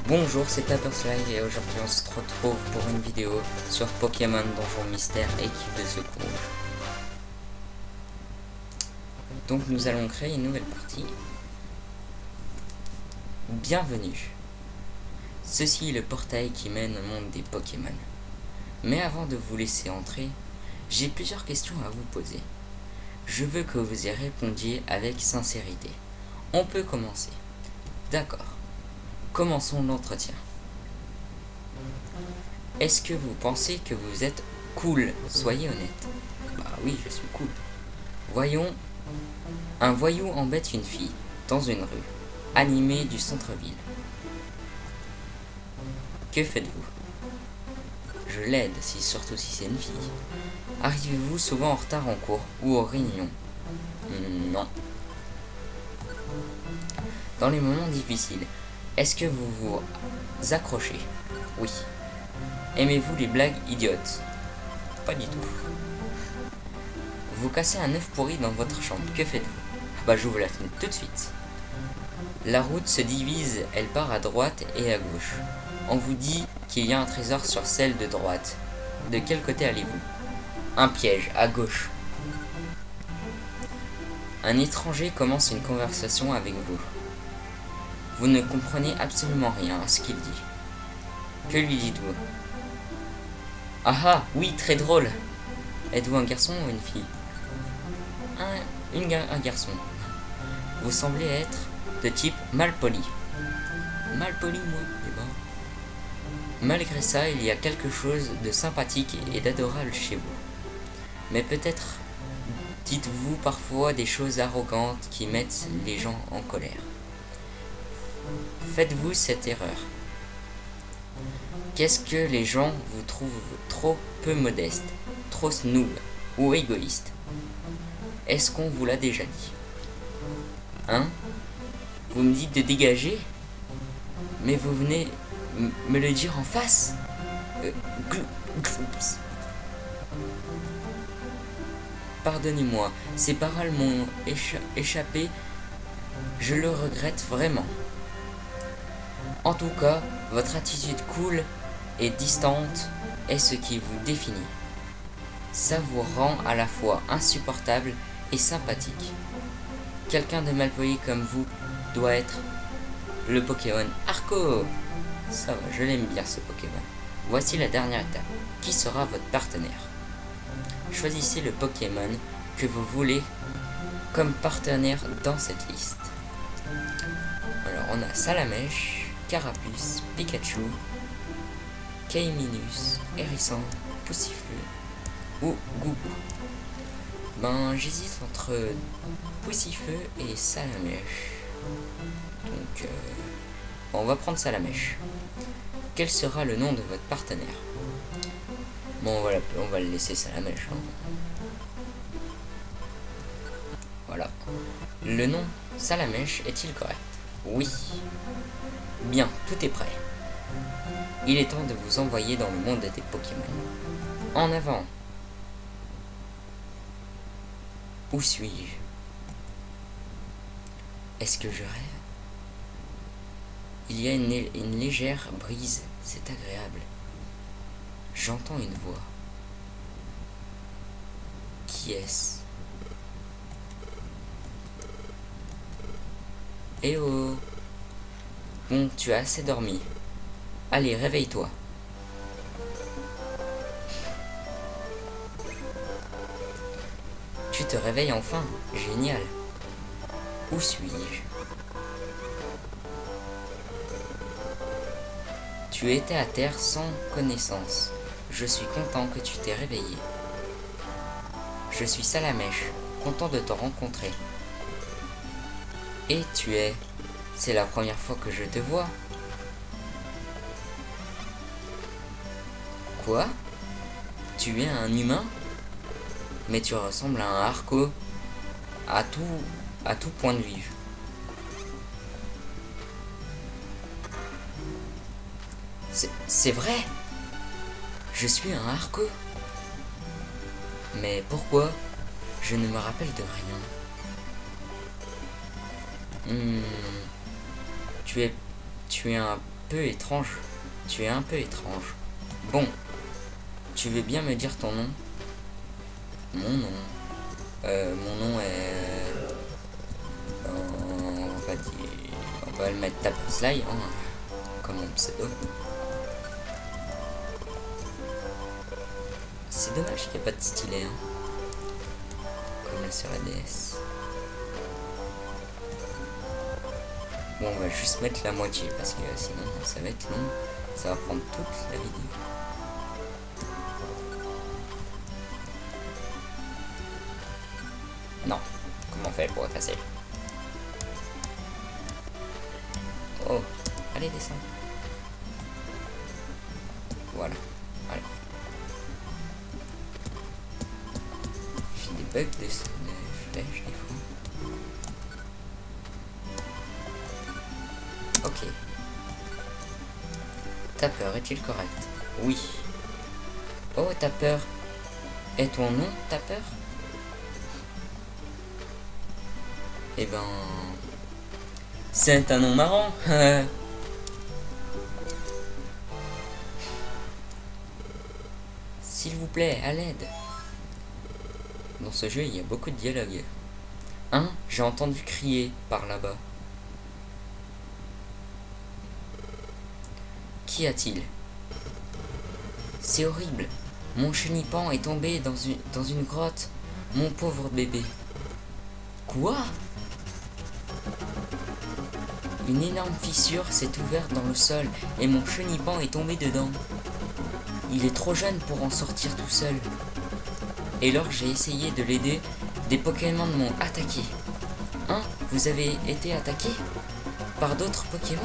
Bonjour, c'est Paperslide et aujourd'hui on se retrouve pour une vidéo sur Pokémon Donjon Mystère équipe de secours. Donc nous allons créer une nouvelle partie. Bienvenue. Ceci est le portail qui mène au monde des Pokémon. Mais avant de vous laisser entrer, j'ai plusieurs questions à vous poser. Je veux que vous y répondiez avec sincérité. On peut commencer. D'accord. Commençons l'entretien. Est-ce que vous pensez que vous êtes cool? Soyez honnête. Bah oui, je suis cool. Voyons, un voyou embête une fille, dans une rue, animée du centre-ville. Que faites-vous? Je l'aide, surtout si c'est une fille. Arrivez-vous souvent en retard en cours ou aux réunions? Non. Dans les moments difficiles, est-ce que vous vous accrochez? Oui. Aimez-vous les blagues idiotes? Pas du tout. Vous cassez un œuf pourri dans votre chambre, que faites-vous? Bah j'ouvre la fenêtre tout de suite. La route se divise, elle part à droite et à gauche. On vous dit qu'il y a un trésor sur celle de droite. De quel côté allez-vous? Un piège, à gauche. Un étranger commence une conversation avec vous. Vous ne comprenez absolument rien à ce qu'il dit. Que lui dites-vous? Ah ah, oui, très drôle. Êtes-vous un garçon ou une fille? Un garçon. Vous semblez être de type malpoli. Malpoli, moi, eh ben. Malgré ça, il y a quelque chose de sympathique et d'adorable chez vous. Mais peut-être dites-vous parfois des choses arrogantes qui mettent les gens en colère. Faites-vous cette erreur? Qu'est-ce que les gens vous trouvent trop peu modeste, trop snob ou égoïste? Est-ce qu'on vous l'a déjà dit? Hein? Vous me dites de dégager? Mais vous venez me le dire en face? Pardonnez-moi, ces paroles m'ont échappé, je le regrette vraiment. En tout cas, votre attitude cool et distante est ce qui vous définit. Ça vous rend à la fois insupportable et sympathique. Quelqu'un de malpoli comme vous doit être le Pokémon Arco. Ça va, je l'aime bien ce Pokémon. Voici la dernière étape. Qui sera votre partenaire? Choisissez le Pokémon que vous voulez comme partenaire dans cette liste. Alors on a Salamèche, Carapuce, Pikachu, Kaiminus, Hérisson, Poussifleur ou Goubou. Ben j'hésite entre Poussifeu et Salamèche. Donc on va prendre Salamèche. Quel sera le nom de votre partenaire? Bon voilà, on va le laisser Salamèche. Voilà. Le nom Salamèche est-il correct? Oui. Bien, tout est prêt. Il est temps de vous envoyer dans le monde des Pokémon. En avant. Où suis-je? Est-ce que je rêve? Il y a une légère brise, c'est agréable. J'entends une voix. Qui est-ce? Eh oh! Bon, tu as assez dormi. Allez, réveille-toi. Tu te réveilles enfin, génial. Où suis-je? Tu étais à terre sans connaissance. Je suis content que tu t'es réveillé. Je suis Salamèche, content de te rencontrer. Et tu es... C'est la première fois que je te vois. Quoi? Tu es un humain? Mais tu ressembles à un Arco. À tout point de vue. C'est vrai? Je suis un Arco? Mais pourquoi? Je ne me rappelle de rien. Tu es un peu étrange. Tu es un peu étrange. Bon, tu veux bien me dire ton nom? Mon nom. Mon nom est... on va le mettre Tapersly, hein, comme mon pseudo. C'est dommage qu'il n'y ait pas de stylet, hein, comme sur la DS. Bon, on va juste mettre la moitié parce que sinon ça va être long. Ça va prendre toute la vidéo. Non. Comment on fait pour effacer? Oh, allez, descends. Voilà. Allez. J'ai des bugs de flèches des fois. Ok. Ta peur est-il correct? Oui. Oh, ta peur. Et ton nom, ta peur? Eh ben... c'est un nom marrant. S'il vous plaît, à l'aide. Dans ce jeu, il y a beaucoup de dialogues. Hein? J'ai entendu crier par là-bas. Qu'y a-t-il? C'est horrible. Mon chenipan est tombé dans une grotte. Mon pauvre bébé. Quoi? Une énorme fissure s'est ouverte dans le sol et mon chenipan est tombé dedans. Il est trop jeune pour en sortir tout seul. Et lors j'ai essayé de l'aider, des Pokémon m'ont attaqué. Hein? Vous avez été attaqué? Par d'autres Pokémon?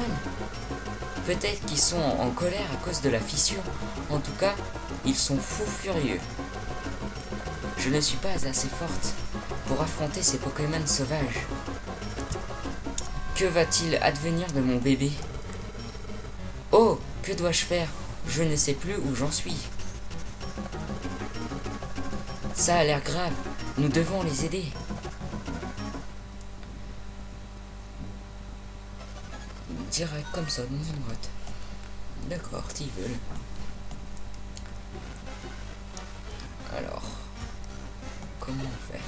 Peut-être qu'ils sont en colère à cause de la fissure. En tout cas, ils sont fous furieux. Je ne suis pas assez forte pour affronter ces Pokémon sauvages. Que va-t-il advenir de mon bébé? Oh, que dois-je faire? Je ne sais plus où j'en suis. Ça a l'air grave. Nous devons les aider. Direct comme ça, dans une grotte. D'accord, t'y veux. Alors, comment on fait?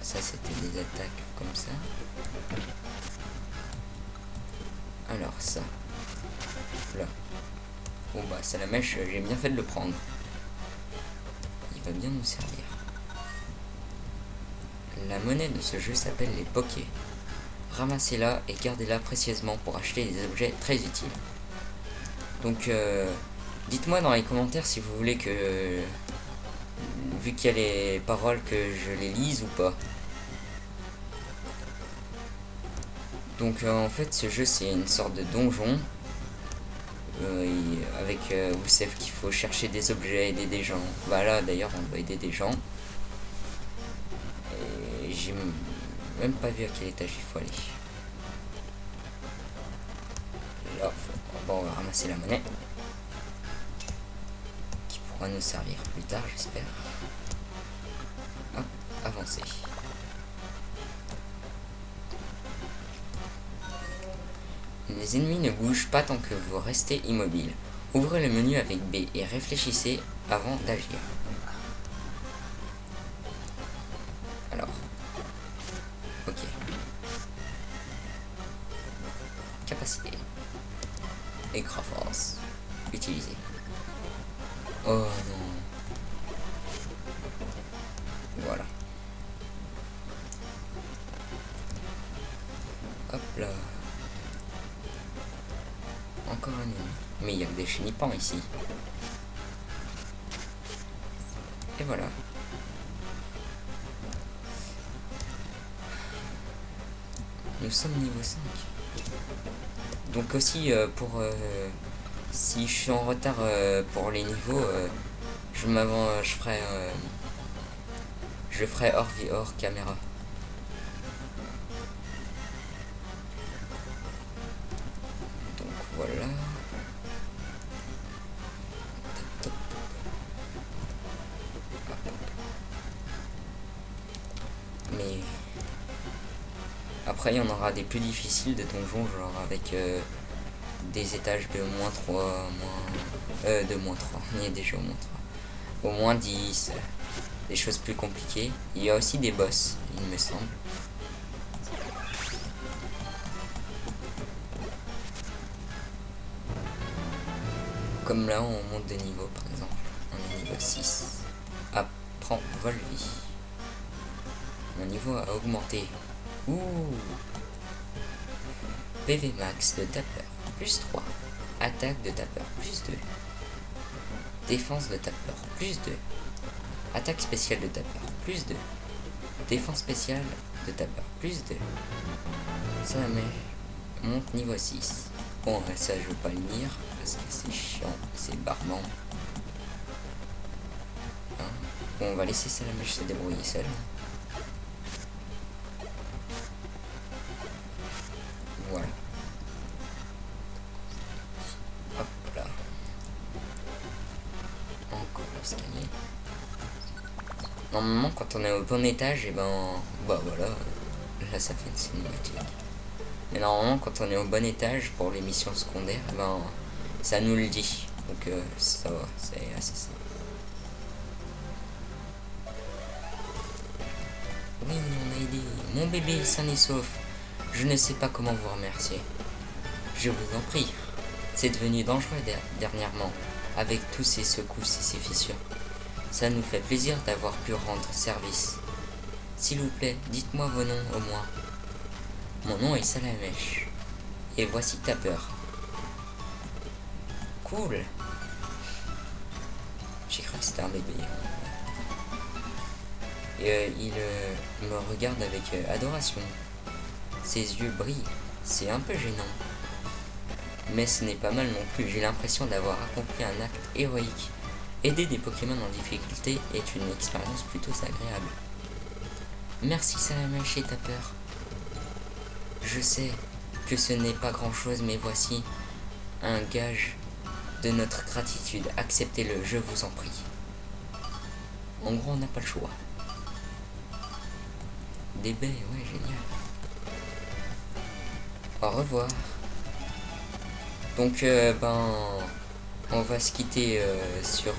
Ça, c'était des attaques comme ça. Alors, ça. Là. Bon, bah, c'est la mèche, j'ai bien fait de le prendre. Il va bien nous servir. La monnaie de ce jeu s'appelle les Poké. Ramassez-la et gardez-la précieusement pour acheter des objets très utiles. Donc, dites-moi dans les commentaires si vous voulez que, vu qu'il y a les paroles, que je les lise ou pas. Donc, en fait, ce jeu, c'est une sorte de donjon. Avec, vous savez qu'il faut chercher des objets, aider des gens. Bah là, d'ailleurs, on doit aider des gens. Et j'ai même pas vu à quel étage il faut aller. Là, bon, on va ramasser la monnaie. Qui pourra nous servir plus tard, j'espère. Hop, avancer. Les ennemis ne bougent pas tant que vous restez immobile. Ouvrez le menu avec B et réfléchissez avant d'agir. Alors. Ok. Capacité. Écran force. Utiliser. Oh non. Voilà. Hop là. Encore un ennemi. Mais il y a que des chenipans ici. Et voilà. Nous sommes niveau 5. Donc aussi pour si je suis en retard pour les niveaux, je ferai hors caméra. Donc voilà. Top. Mais après il y en aura des plus difficiles de donjons, genre avec des étages de moins 3, de moins 3, il y a déjà au moins 3. Au moins 10, des choses plus compliquées. Il y a aussi des boss, il me semble. Comme là, on monte de niveau, par exemple. On est niveau 6. Apprends vol-vie. Mon niveau a augmenté. Ouh. PV max de tapeur, plus 3. Attaque de tapeur, plus 2. Défense de tapeur, plus 2. Attaque spéciale de tapeur, plus 2. Défense spéciale de tapeur, plus 2. Ça monte niveau 6. Bon, ça je veux pas le lire parce que c'est chiant, c'est barbant. Hein, bon, on va laisser Salamèche se débrouiller seule. Voilà. Hop là. Encore l'escalier. Normalement, quand on est au bon étage, et ben, bah voilà, là ça fait une cinématique. Mais normalement, quand on est au bon étage pour les missions secondaires, et ben, ça nous le dit. Donc ça va, c'est assez simple. Oui, on a aidé. Mon bébé sain et sauf. Je ne sais pas comment vous remercier. Je vous en prie. C'est devenu dangereux dernièrement, avec tous ces secousses et ces fissures. Ça nous fait plaisir d'avoir pu rendre service. S'il vous plaît, dites-moi vos noms au moins. Mon nom est Salamèche. Et voici Tapeur. Cool. J'ai cru que c'était un bébé. Et il me regarde avec adoration. Ses yeux brillent. C'est un peu gênant. Mais ce n'est pas mal non plus. J'ai l'impression d'avoir accompli un acte héroïque. Aider des Pokémon en difficulté est une expérience plutôt agréable. Merci Salamèche et Tapeur. Je sais que ce n'est pas grand chose, mais voici un gage de notre gratitude. Acceptez-le, je vous en prie. En gros, on n'a pas le choix. Des baies, ouais, génial. Au revoir. Donc, on va se quitter sur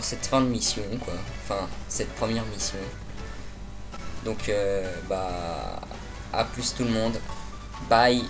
cette fin de mission, quoi. Enfin, cette première mission. Donc, à plus tout le monde. Bye.